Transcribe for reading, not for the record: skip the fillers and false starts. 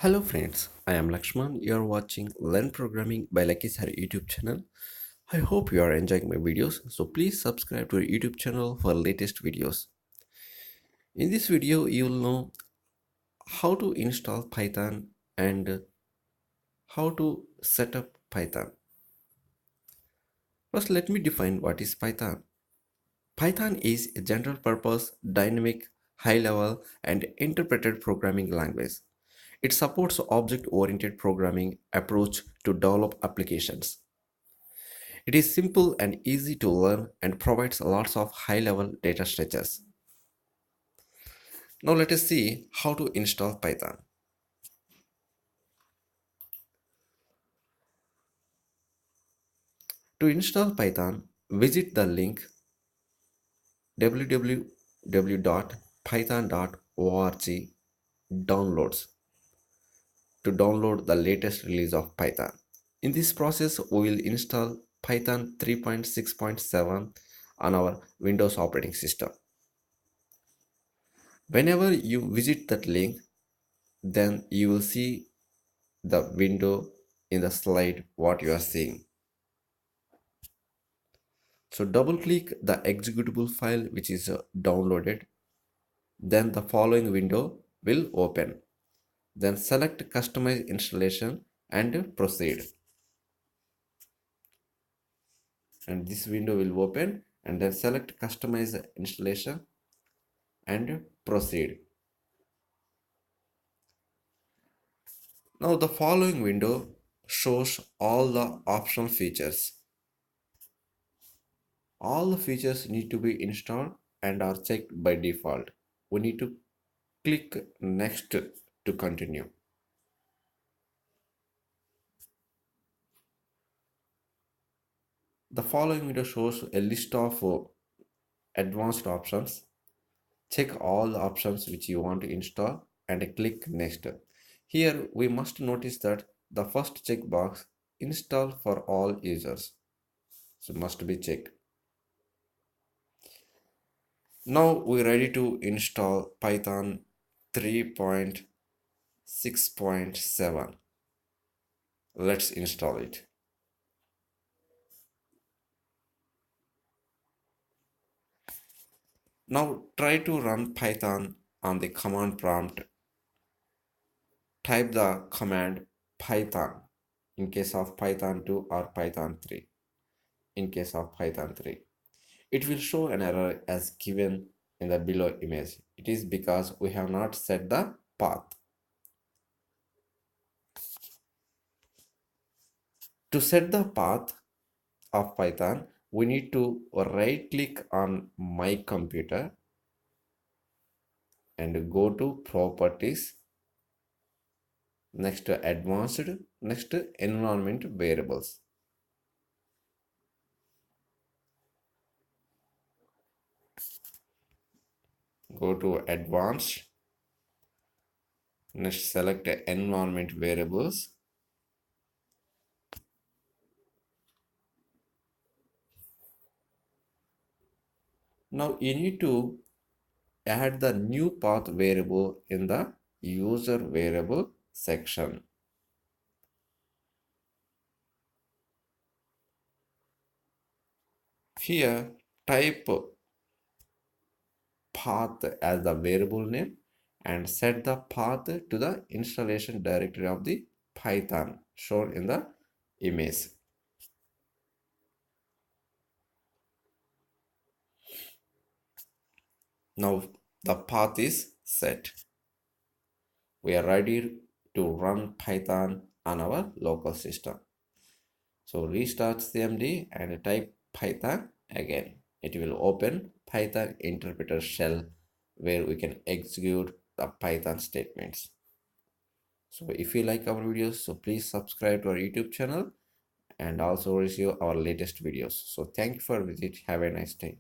Hello friends, I am Lakshman. You are watching Learn Programming by Lucky Sir YouTube channel. I hope you are enjoying my videos. So please subscribe to our YouTube channel for latest videos. In this video, you will know how to install Python and how to set up Python. First, let me define what is Python. Python is a general purpose, dynamic, high level, and interpreted programming language. It supports object-oriented programming approach to develop applications. It is simple and easy to learn and provides lots of high-level data structures. Now let us see how to install Python. To install Python, visit the link www.python.org downloads to download the latest release of Python. In this process, we will install Python 3.6.7 on our Windows operating system. Whenever you visit that link, then you will see the window in the slide what you are seeing. So double click the executable file which is downloaded. Then the following window will open. Then select customize installation and proceed. And this window will open and then select customize installation and proceed. Now the following window shows all the optional features. All the features need to be installed and are checked by default. We need to click next to continue. The following video shows a list of advanced options. Check all the options which you want to install and click next. Here we must notice that the first checkbox install for all users, so must be checked. Now we're ready to install Python 3.6.7. Let's install it. Now try to run Python on the command prompt. Type the command python in case of Python 2 or Python 3. In case of Python 3, it will show an error as given in the below image. It is because we have not set the path. To set the path of Python, we need to right click on my computer and go to properties, next to advanced, next to environment variables. Go to advanced, next select environment variables. Now you need to add the new path variable in the user variable section. Here type path as the variable name and set the path to the installation directory of the Python shown in the image. Now the path is set. We are ready to run Python on our local system. So restart CMD and type Python again. It will open Python interpreter shell where we can execute the Python statements. So if you like our videos, so please subscribe to our YouTube channel and also receive our latest videos. So thank you for visit. Have a nice day.